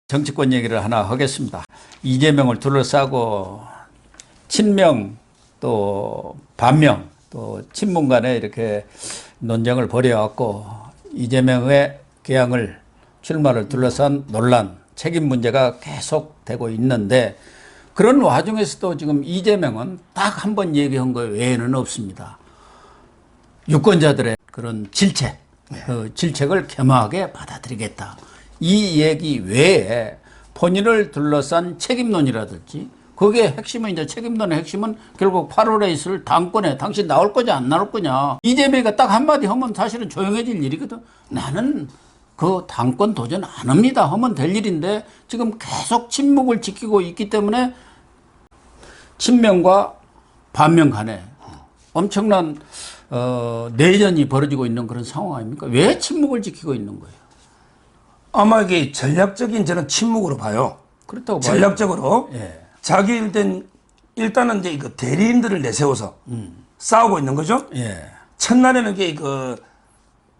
정치권 얘기를 하나 하겠습니다. 이재명을 둘러싸고 친명 또 반명 또 친문 간에 이렇게 논쟁을 벌여왔고 이재명의 개항을 출마를 둘러싼 논란, 책임 문제가 계속되고 있는데 그런 와중에서도 지금 이재명은 딱 한 번 얘기한 거 외에는 없습니다. 유권자들의 그런 질책, 그 질책을 겸허하게 받아들이겠다. 이 얘기 외에 본인을 둘러싼 책임론이라든지 그게 핵심은 이제 책임론의 핵심은 결국 8월에 있을 당권에 당신 나올 거냐 안 나올 거냐. 이재명이가 딱 한마디 하면 사실은 조용해질 일이거든. 나는 그 당권 도전 안 합니다 하면 될 일인데 지금 계속 침묵을 지키고 있기 때문에 친명과 반명 간에 엄청난 내전이 벌어지고 있는 그런 상황 아닙니까? 왜 침묵을 지키고 있는 거예요? 아마 이게 전략적인 저는 침묵으로 봐요. 그렇다고 봐요. 전략적으로 예. 자기 일단은 이제 그 대리인들을 내세워서 싸우고 있는 거죠. 예. 첫날에는 이게 그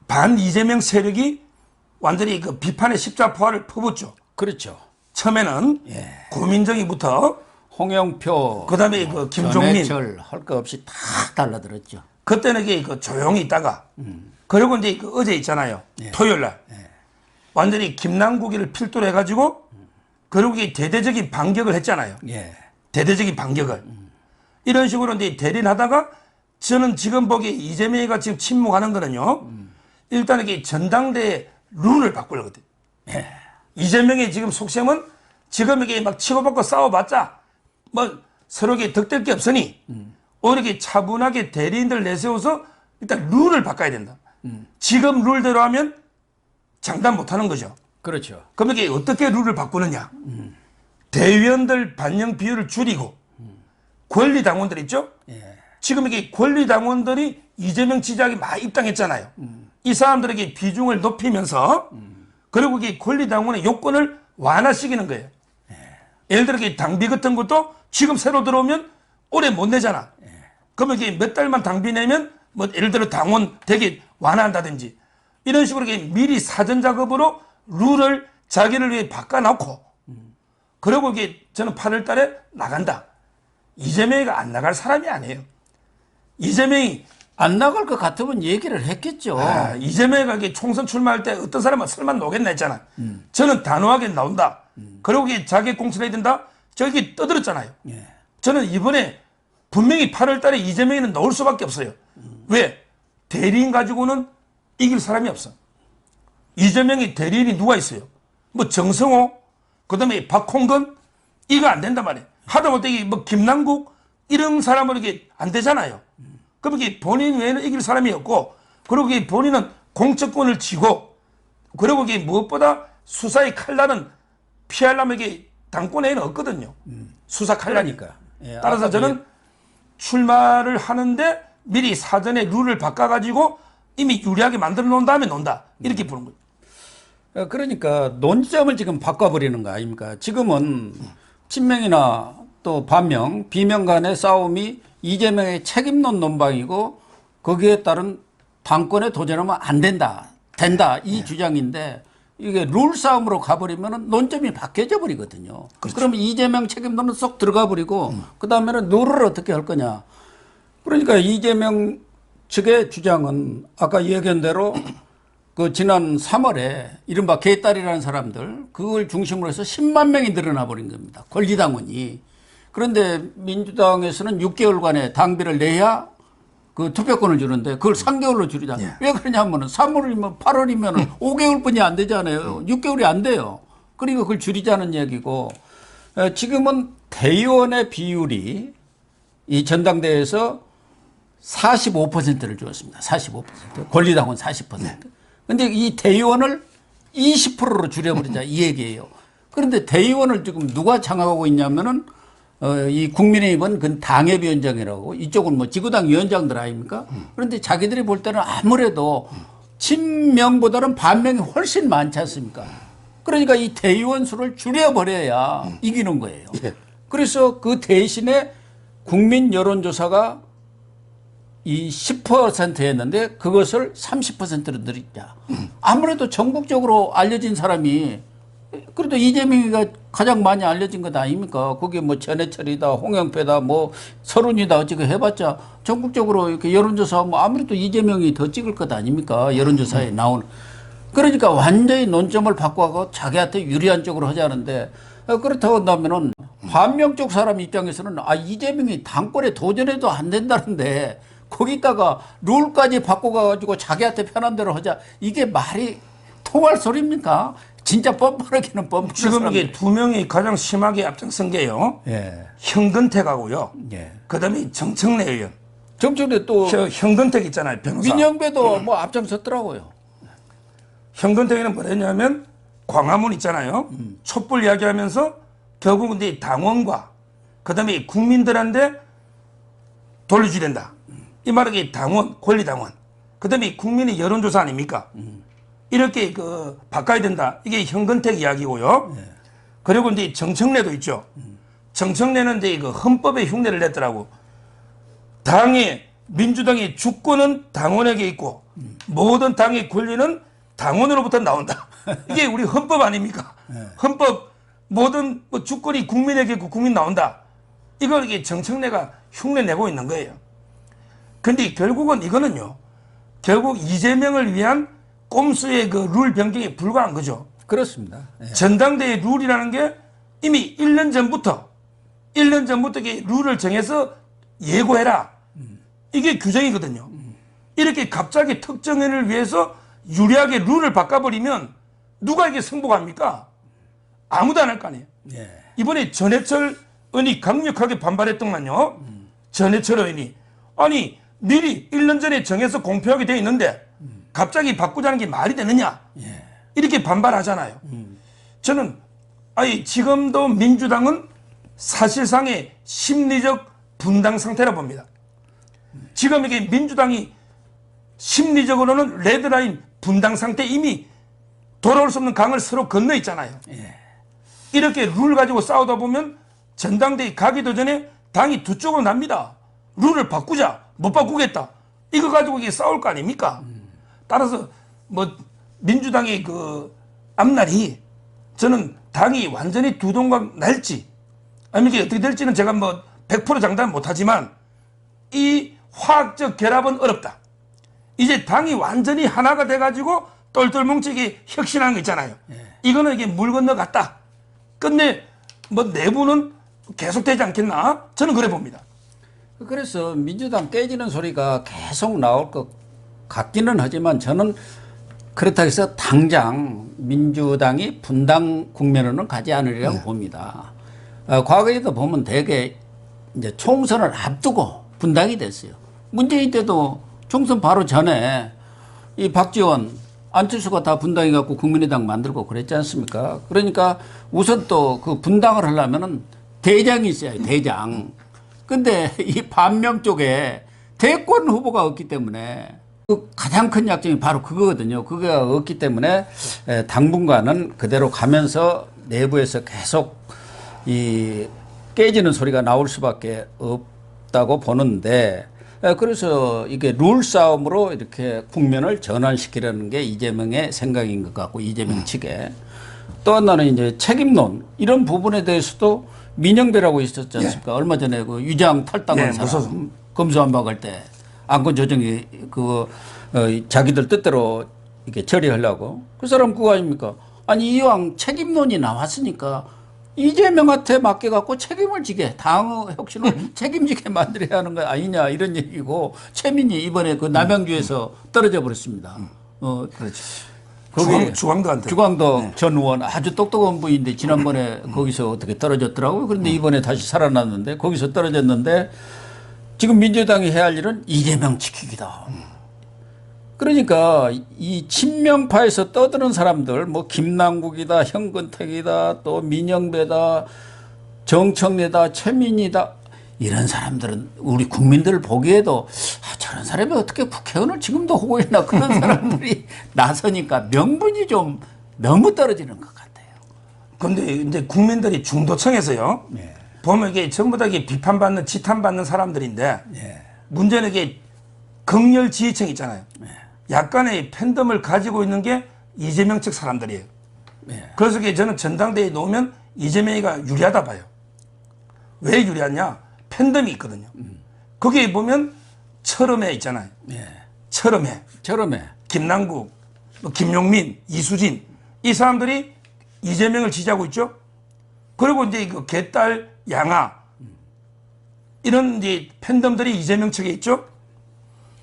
반 이재명 세력이 완전히 그 비판의 십자포화를 퍼붓죠. 그렇죠. 처음에는 예. 고민정이부터 홍영표, 그다음에 그 김종민 전해철 할 거 없이 다 달라들었죠. 그때는 이게 그 조용히 있다가 그리고 이제 그 어제 있잖아요. 예. 토요일 날 완전히 김남국이를 필두로 해가지고 그리고 이 대대적인 반격을 했잖아요. 예. 대대적인 반격을 이런 식으로 이제 대립하다가 저는 지금 보기에 이재명이가 지금 침묵하는 거는요. 일단 이게 전당대 룰을 바꾸려거든. 예. 이재명의 지금 속셈은 지금 이게 막 치고받고 싸워봤자 뭐 서로 덕될 게 없으니 오히려 이렇게 차분하게 대리인들 내세워서 일단 룰을 바꿔야 된다. 지금 룰대로 하면 장담 못하는 거죠. 그렇죠. 그럼 이게 어떻게 룰을 바꾸느냐? 대의원들 반영 비율을 줄이고 권리당원들 있죠? 예. 지금 이게 권리당원들이 이재명 지지하기 많이 입당했잖아요. 이 사람들에게 비중을 높이면서 그리고 이게 권리당원의 요건을 완화시키는 거예요. 예를 들어 당비 같은 것도 지금 새로 들어오면 올해 못 내잖아. 그러면 이게 몇 달만 당비 내면 뭐 예를 들어 당원 되게 완화한다든지 이런 식으로 미리 사전 작업으로 룰을 자기를 위해 바꿔놓고 그리고 이게 저는 8월 달에 나간다. 이재명이가 안 나갈 사람이 아니에요. 이재명이 안 나갈 것 같으면 얘기를 했겠죠. 이재명이가 이게 총선 출마할 때 어떤 사람은 설마 노겠나 했잖아. 저는 단호하게 나온다. 그리고 이게 자기 공천해야 된다. 저기 떠들었잖아요. 예. 저는 이번에 분명히 8월 달에 이재명이는 나올 수밖에 없어요. 왜? 대리인 가지고는 이길 사람이 없어. 이재명이 대리인이 누가 있어요? 뭐 정성호, 그 다음에 박홍근, 이거 안 된단 말이에요. 하다못해 이게 뭐 김남국, 이런 사람은 이게 안 되잖아요. 그럼 이게 본인 외에는 이길 사람이 없고, 그리고 이게 본인은 공천권을 쥐고, 그리고 이게 무엇보다 수사의 칼날은 피하려면 이게 당권에는 없거든요. 수사 칼날이. 그러니까. 예, 따라서 저는 출마를 하는데 미리 사전에 룰을 바꿔가지고 이미 유리하게 만들어 놓은 다음에 논다. 이렇게 보는 거예요. 그러니까 논점을 지금 바꿔버리는 거 아닙니까? 지금은 친명이나 또 반명, 비명 간의 싸움이 이재명의 책임론 논방이고 거기에 따른 당권에 도전하면 안 된다. 된다. 이 주장인데 이게 룰 싸움으로 가버리면 논점이 바뀌어져 버리거든요. 그렇죠. 그러면 이재명 책임론은 쏙 들어가 버리고 그 다음에는 룰을 어떻게 할 거냐. 그러니까 이재명 측의 주장은 아까 얘기한 대로 그 지난 3월에 이른바 개딸이라는 사람들 그걸 중심으로 해서 10만 명이 늘어나 버린 겁니다. 권리당원이. 그런데 민주당에서는 6개월간의 당비를 내야 그 투표권을 주는데 그걸 3개월로 줄이자. 왜 그러냐면은 3월이면 8월이면 5개월뿐이 안 되잖아요. 6개월이 안 돼요. 그러니까 그걸 줄이자는 얘기고 지금은 대의원의 비율이 이 전당대회에서 45%를 주었습니다. 45%. 권리당원 40%. 근데 이 대의원을 20%로 줄여버리자 이 얘기예요. 그런데 대의원을 지금 누가 장악하고 있냐면은 이 국민의힘은 그 당협위원장이라고 이쪽은 뭐 지구당 위원장들 아닙니까? 그런데 자기들이 볼 때는 아무래도 친명보다는 반명이 훨씬 많지 않습니까? 그러니까 이 대의원 수를 줄여버려야 이기는 거예요. 그래서 그 대신에 국민 여론조사가 이 10%였는데 그것을 30%로 늘리자. 아무래도 전국적으로 알려진 사람이 그래도 이재명이가 가장 많이 알려진 것 아닙니까? 거기 뭐 전해철이다, 홍영표다, 뭐 서른이다 어찌그 해봤자 전국적으로 이렇게 여론조사 뭐 아무래도 이재명이 더 찍을 것 아닙니까? 여론조사에 나오는. 그러니까 완전히 논점을 바꿔서 자기한테 유리한 쪽으로 하자는데 그렇다고 한다면은 반명 쪽 사람 입장에서는 이재명이 당권에 도전해도 안 된다는데 거기다가 룰까지 바꿔가지고 자기한테 편한 대로 하자. 이게 말이 통할 소리입니까? 진짜 뻔뻔하기는 뻔뻔한 지금 이게 두 명이 가장 심하게 앞장선 게요. 예. 현근택하고요. 예. 그다음에 정청래 의원. 정청래 또 현근택 있잖아요. 변호사. 민영배도 뭐 앞장섰더라고요. 현근택에는 뭐랬냐면 광화문 있잖아요. 촛불 이야기하면서 결국은 이제 당원과 그다음에 국민들한테 돌려줘야 된다. 이 말은 이게 당원, 권리당원. 그다음에 국민의 여론조사 아닙니까? 이렇게 바꿔야 된다. 이게 현근택 이야기고요. 그리고 이제 정청래도 있죠. 정청래는 이제 헌법에 흉내를 냈더라고. 민주당의 주권은 당원에게 있고 모든 당의 권리는 당원으로부터 나온다. 이게 우리 헌법 아닙니까? 헌법 모든 주권이 국민에게 있고 국민 나온다. 이걸 이게 정청래가 흉내 내고 있는 거예요. 근데 결국은 이거는요. 결국 이재명을 위한 꼼수의 룰 변경에 불과한 거죠. 그렇습니다. 예. 전당대회 룰이라는 게 이미 1년 전부터 이게 룰을 정해서 예고해라. 이게 규정이거든요. 이렇게 갑자기 특정인을 위해서 유리하게 룰을 바꿔버리면 누가 이게 승복합니까? 아무도 안 할 거 아니에요. 예. 이번에 전해철 의원이 강력하게 반발했던만요. 전해철 의원이 아니 미리 1년 전에 정해서 공표하게 돼 있는데 갑자기 바꾸자는 게 말이 되느냐. 예. 이렇게 반발하잖아요. 저는 지금도 민주당은 사실상의 심리적 분당 상태라 봅니다. 지금 이게 민주당이 심리적으로는 레드라인 분당 상태 이미 돌아올 수 없는 강을 서로 건너 있잖아요. 예. 이렇게 룰 가지고 싸우다 보면 전당대회 가기도 전에 당이 두 쪽으로 납니다. 룰을 바꾸자, 못 바꾸겠다. 이거 가지고 이게 싸울 거 아닙니까? 따라서 민주당의 앞날이 저는 당이 완전히 두 동강 날지 아니면 이게 어떻게 될지는 제가 100% 장담 못하지만 이 화학적 결합은 어렵다. 이제 당이 완전히 하나가 돼가지고 똘똘 뭉치게 혁신하는 거 있잖아요. 이거는 이게 물 건너갔다. 끝내 내부는 계속되지 않겠나? 저는 그래 봅니다. 그래서 민주당 깨지는 소리가 계속 나올 것 같기는 하지만 저는 그렇다고 해서 당장 민주당이 분당 국면으로는 가지 않으리라고 봅니다. 과거에도 보면 대개 이제 총선을 앞두고 분당이 됐어요. 문재인 때도 총선 바로 전에 이 박지원, 안철수가 다 분당해 갖고 국민의당 만들고 그랬지 않습니까? 그러니까 우선 또 그 분당을 하려면은 대장이 있어야 대장. 근데 이 반명 쪽에 대권 후보가 없기 때문에 그 가장 큰 약점이 바로 그거거든요. 그거가 없기 때문에 당분간은 그대로 가면서 내부에서 계속 이 깨지는 소리가 나올 수밖에 없다고 보는데 그래서 이게 룰 싸움으로 이렇게 국면을 전환시키려는 게 이재명의 생각인 것 같고 이재명 측에 또 하나는 이제 책임론 이런 부분에 대해서도 민영배라고 있었지 않습니까? 얼마 전에 그 유장 탈당한 사람 검수완박할 때 안건 조정이 자기들 뜻대로 이렇게 처리하려고 그 사람 그거 아닙니까? 아니 이왕 책임론이 나왔으니까 이재명한테 맡겨갖고 책임을 지게 당 혁신을 책임지게 만들어야 하는 거 아니냐 이런 얘기고 최민희 이번에 그 남양주에서 떨어져 버렸습니다. 그렇지. 거기 주광도한테. 주광도 전 의원 아주 똑똑한 분인데 지난번에 거기서 어떻게 떨어졌더라고요. 그런데 이번에 다시 살아났는데 거기서 떨어졌는데 지금 민주당이 해야 할 일은 이재명 지키기다. 그러니까 이 친명파에서 떠드는 사람들 뭐 김남국이다, 현근택이다, 또 민영배다, 정청래다, 최민희다 이런 사람들은 우리 국민들 보기에도 저런 사람이 어떻게 국회의원을 지금도 하고 있나 그런 사람들이 나서니까 명분이 좀 너무 떨어지는 것 같아요. 그런데 이제 국민들이 중도층에서요. 네. 보면 이게 전부 다 이게 비판받는, 지탄받는 사람들인데 네. 문제는 이게 극렬 지지층 있잖아요. 네. 약간의 팬덤을 가지고 있는 게 이재명 측 사람들이에요. 예. 그래서 저는 전당대회에 놓으면 이재명이가 유리하다 봐요. 왜 유리하냐? 팬덤이 있거든요. 거기에 보면 철험해 있잖아요. 예. 철험해. 저럼에 김남국, 뭐 김용민, 이수진 이 사람들이 이재명을 지지하고 있죠. 그리고 이제 그 개딸 양아 이런 이제 팬덤들이 이재명 측에 있죠.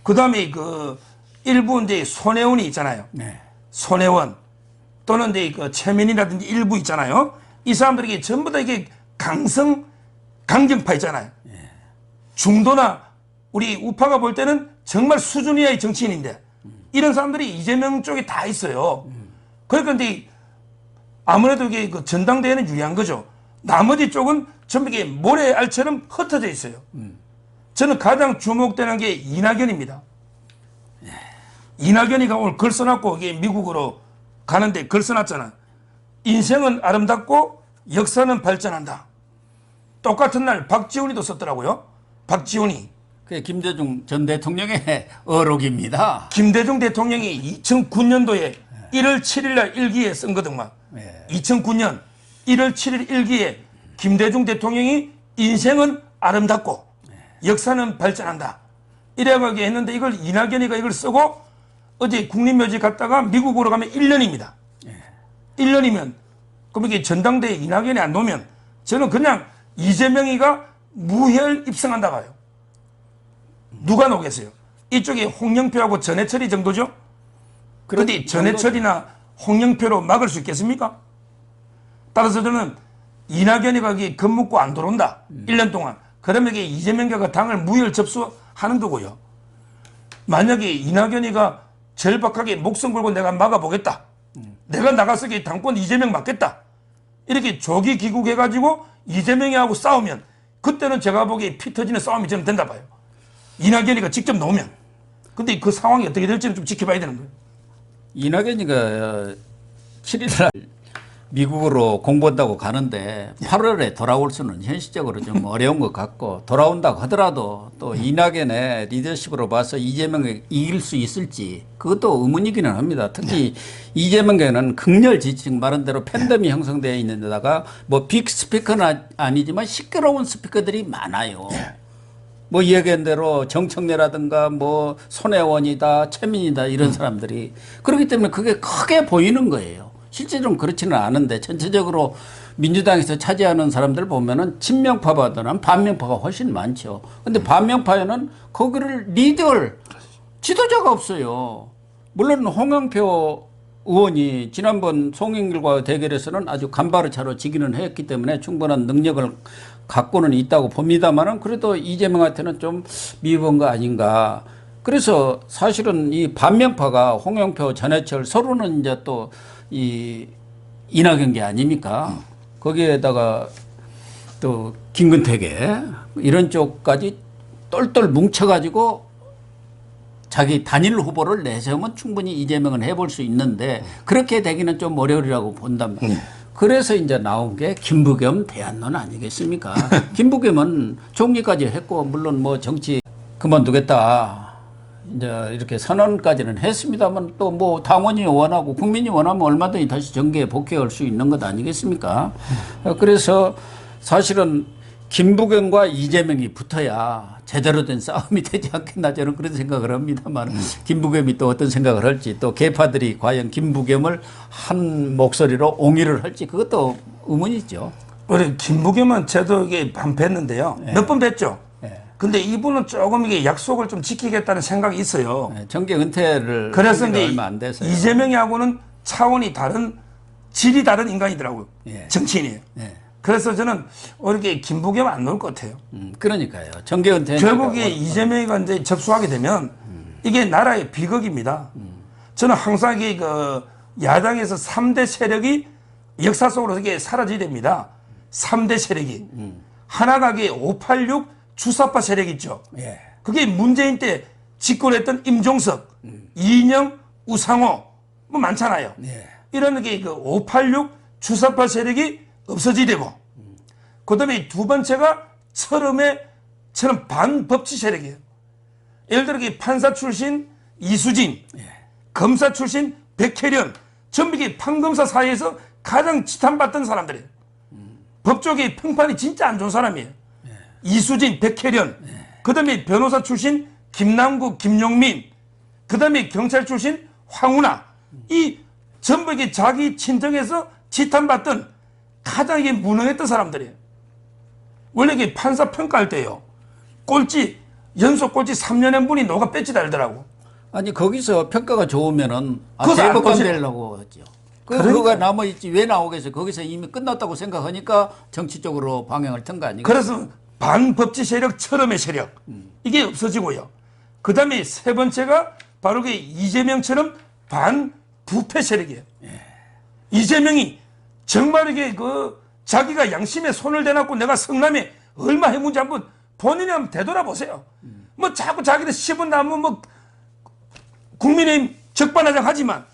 그 다음에 그 일부 이제 손혜원이 있잖아요. 네. 손혜원 또는 이제 그 최민희라든지 일부 있잖아요. 이 사람들이 전부 다 이게 강경파 있잖아요. 중도나 우리 우파가 볼 때는 정말 수준 이하의 정치인인데 이런 사람들이 이재명 쪽에 다 있어요. 그러니까 이제 아무래도 이게 그 전당대회는 유리한 거죠. 나머지 쪽은 전부 이게 모래알처럼 흩어져 있어요. 저는 가장 주목되는 게 이낙연입니다. 이낙연이가 오늘 글 써놨고 이게 미국으로 가는데 글 써놨잖아. 인생은 아름답고 역사는 발전한다. 똑같은 날 박지훈이도 썼더라고요. 박지훈이. 그게 김대중 전 대통령의 어록입니다. 김대중 대통령이 2009년도에 1월 7일 날 일기에 쓴 거든만. 예. 2009년 1월 7일 일기에 김대중 대통령이 인생은 아름답고 역사는 발전한다. 이래가지고 했는데 이걸 이낙연이가 이걸 쓰고 어제 국립묘지 갔다가 미국으로 가면 1년입니다. 1년이면 그럼 이게 전당대회 이낙연이 안 놓으면 저는 그냥 이재명이가 무혈 입성한다 봐요. 누가 놓겠어요? 이쪽에 홍영표하고 전해철이 정도죠? 그런데 전해철이나 홍영표로 막을 수 있겠습니까? 따라서 저는 이낙연이가 여기 겁 먹고 안 들어온다. 1년 동안. 그러면 이게 이재명과 당을 무혈 접수하는 거고요. 만약에 이낙연이가 절박하게 목숨 걸고 내가 막아보겠다. 내가 나가서 당권 이재명 맞겠다. 이렇게 조기 귀국해가지고 이재명이하고 싸우면 그때는 제가 보기에 피 터지는 싸움이 저는 된다 봐요. 이낙연이가 직접 나오면. 근데 그 상황이 어떻게 될지는 좀 지켜봐야 되는 거예요. 이낙연이가 7일날 미국으로 공부한다고 가는데 8월에 돌아올 수는 현실적으로 좀 어려운 것 같고 돌아온다고 하더라도 또 이낙연의 리더십으로 봐서 이재명을 이길 수 있을지 그것도 의문이기는 합니다. 특히 이재명에는 극렬 지지층 말한 대로 팬덤이 형성되어 있는 데다가 뭐 빅 스피커는 아니지만 시끄러운 스피커들이 많아요. 뭐 이야기한 대로 정청래라든가 뭐 손혜원이다 최민희다 이런 사람들이 그렇기 때문에 그게 크게 보이는 거예요. 실제로는 그렇지는 않은데 전체적으로 민주당에서 차지하는 사람들 보면은 친명파보다는 반명파가 훨씬 많죠. 근데 반명파에는 거기를 리더를 지도자가 없어요. 물론 홍영표 의원이 지난번 송영길과 대결에서는 아주 간발의 차로 지기는 했기 때문에 충분한 능력을 갖고는 있다고 봅니다만은 그래도 이재명한테는 좀 미흡한 거 아닌가. 그래서 사실은 이 반명파가 홍영표, 전해철 서로는 이제 또 이 이낙연계 아닙니까? 거기에다가 또 김근태계 이런 쪽까지 똘똘 뭉쳐가지고 자기 단일 후보를 내세우면 충분히 이재명은 해볼 수 있는데 그렇게 되기는 좀 어려우리라고 본다면 그래서 이제 나온 게 김부겸 대안론 아니겠습니까? 김부겸은 총리까지 했고 물론 뭐 정치 그만두겠다. 이제 이렇게 선언까지는 했습니다만 또 뭐 당원이 원하고 국민이 원하면 얼마든지 다시 정계에 복귀할 수 있는 것 아니겠습니까? 그래서 사실은 김부겸과 이재명이 붙어야 제대로 된 싸움이 되지 않겠나 저는 그런 생각을 합니다만 김부겸이 또 어떤 생각을 할지 또 계파들이 과연 김부겸을 한 목소리로 옹의를 할지 그것도 의문이죠. 우리 김부겸은 저도 이게 반패했는데요. 몇 번 뵀죠. 근데 이분은 조금 이게 약속을 좀 지키겠다는 생각이 있어요. 정계 은퇴를 그래서 이제 얼마 안 돼서요. 이재명이하고는 차원이 다른 질이 다른 인간이더라고요. 예. 정치인이에요. 예. 그래서 저는 이렇게 김부겸 안 넣을 것 같아요. 그러니까요. 정계 은퇴 결국에 이재명이가 이제 접수하게 되면 이게 나라의 비극입니다. 저는 항상 이게 그 야당에서 3대 세력이 역사 속으로 이게 사라지게 됩니다. 3대 세력이. 하나가 이게 586 주사파 세력 있죠. 예. 그게 문재인 때 집권했던 임종석, 이인영, 우상호 뭐 많잖아요. 예. 이런 게 그 586 주사파 세력이 없어지게 되고 그다음에 두 번째가 처럼 반법치 세력이에요. 예를 들어 판사 출신 이수진, 검사 출신 백혜련 전부 이게 판검사 사이에서 가장 지탄받던 사람들이에요. 법조계 평판이 진짜 안 좋은 사람이에요. 이수진, 백혜련, 그 다음에 변호사 출신 김남국, 김용민, 그 다음에 경찰 출신 황운하, 이 전부 이게 자기 친정에서 지탄받던 가장 이게 무능했던 사람들이에요. 원래 이게 판사 평가할 때요, 연속 꼴찌 3년의 분이 녹아 뺐지 달더라고. 아니 거기서 평가가 좋으면은 그거 안 대법관 보시네. 되려고 하죠. 그러니까요. 그거가 남아있지 왜 나오겠어요? 거기서 이미 끝났다고 생각하니까 정치적으로 방향을 튼 거 아니겠어요? 그래서 반법치 세력, 철험의 세력, 이게 없어지고요. 그 다음에 세 번째가 바로 그 이재명처럼 반부패 세력이에요. 이재명이 정말 이게 자기가 양심에 손을 대놨고 내가 성남에 얼마 해문지 한번 본인이 한번 되돌아보세요. 뭐 자꾸 자기들 씹은 나무 뭐 국민의힘 적반하장 하지만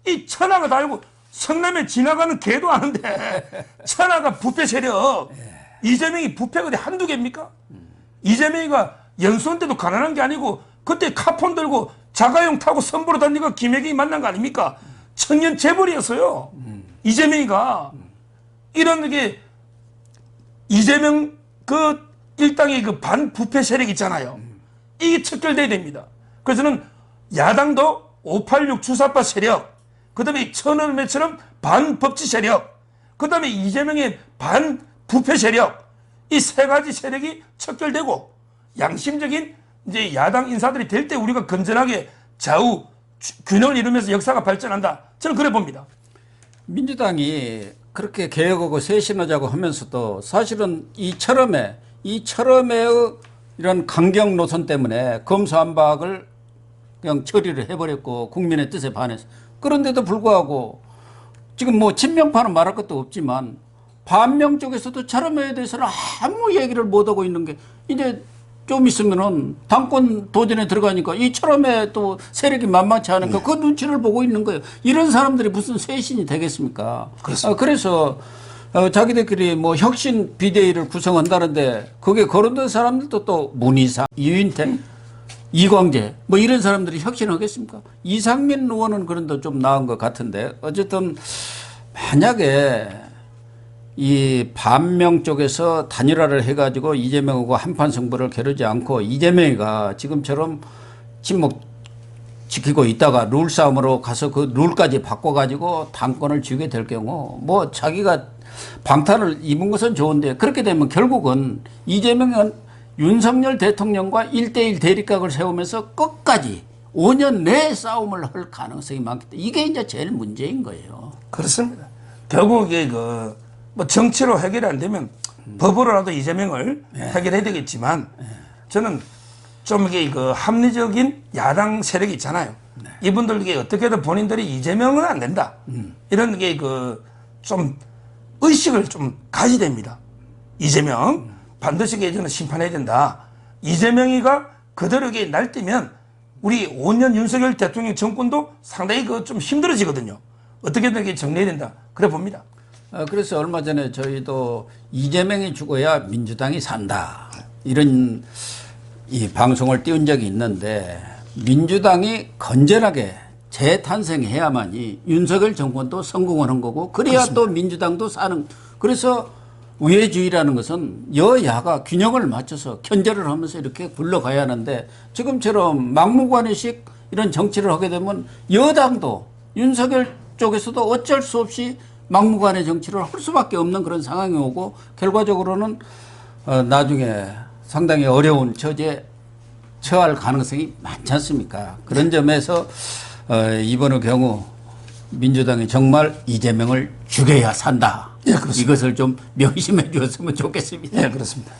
이 천하가 다 알고 성남에 지나가는 개도 아는데 천하가 부패 세력. 이재명이 부패가 한두 개입니까? 이재명이가 연수원 때도 가난한 게 아니고 그때 카폰 들고 자가용 타고 선보러 다니고 김혜경이 만난 거 아닙니까? 청년 재벌이었어요. 이재명이가 이런 게 이재명 그 일당의 그 반부패 세력 있잖아요. 이게 척결돼야 됩니다. 그래서 저는 야당도 586 주사파 세력, 그 다음에 천원매처럼 반법치 세력, 그 다음에 이재명의 반부패 세력, 이 세 가지 세력이 척결되고 양심적인 이제 야당 인사들이 될 때 우리가 건전하게 좌우 균형을 이루면서 역사가 발전한다. 저는 그래 봅니다. 민주당이 그렇게 개혁하고 쇄신하자고 하면서도 사실은 이 철험의 이런 강경 노선 때문에 검수완박을 그냥 처리를 해버렸고 국민의 뜻에 반해서. 그런데도 불구하고 지금 뭐 친명파는 말할 것도 없지만 반명 쪽에서도 철험에 대해서는 아무 얘기를 못하고 있는 게 이제 좀 있으면은 당권 도전에 들어가니까 이 철험에 또 세력이 만만치 않으니까 그 눈치를 보고 있는 거예요. 이런 사람들이 무슨 쇄신이 되겠습니까? 그래서 자기들끼리 뭐 혁신 비대위를 구성한다는데 거기에 거론된 사람들도 또 문희상, 이윤택, 이광재 뭐 이런 사람들이 혁신하겠습니까? 이상민 의원은 그런데 좀 나은 것 같은데 어쨌든 만약에 이 반명 쪽에서 단일화를 해가지고 이재명하고 한판 승부를 겨루지 않고 이재명이가 지금처럼 침묵 지키고 있다가 룰 싸움으로 가서 그 룰까지 바꿔가지고 당권을 쥐게 될 경우 뭐 자기가 방탄을 입은 것은 좋은데 그렇게 되면 결국은 이재명은 윤석열 대통령과 1대1 대립각을 세우면서 끝까지 5년 내에 싸움을 할 가능성이 많기 때문에 이게 이제 제일 문제인 거예요. 그렇습니다. 결국 이게 뭐 정치로 해결이 안 되면 법으로라도 이재명을 해결해야 되겠지만 저는 좀 이게 합리적인 야당 세력이 있잖아요. 이분들에게 어떻게든 본인들이 이재명은 안 된다. 이런 게 좀 의식을 좀 가져야 됩니다. 이재명 반드시 저는 심판해야 된다. 이재명이가 그대로 날뛰면 우리 5년 윤석열 대통령 정권도 상당히 좀 힘들어지거든요. 어떻게든 이게 정리해야 된다. 그래 봅니다. 그래서 얼마 전에 저희도 이재명이 죽어야 민주당이 산다. 이런 이 방송을 띄운 적이 있는데 민주당이 건전하게 재탄생해야만이 윤석열 정권도 성공하는 거고 그래야 그렇습니다. 또 민주당도 사는. 그래서 우회주의라는 것은 여야가 균형을 맞춰서 견제를 하면서 이렇게 굴러가야 하는데 지금처럼 막무가내식 이런 정치를 하게 되면 여당도 윤석열 쪽에서도 어쩔 수 없이 막무가내 정치를 할 수밖에 없는 그런 상황이 오고 결과적으로는 나중에 상당히 어려운 처지에 처할 가능성이 많지 않습니까? 그런 점에서 이번의 경우 민주당이 정말 이재명을 죽여야 산다. 예, 그렇습니다. 이것을 좀 명심해 주었으면 좋겠습니다. 예, 그렇습니다.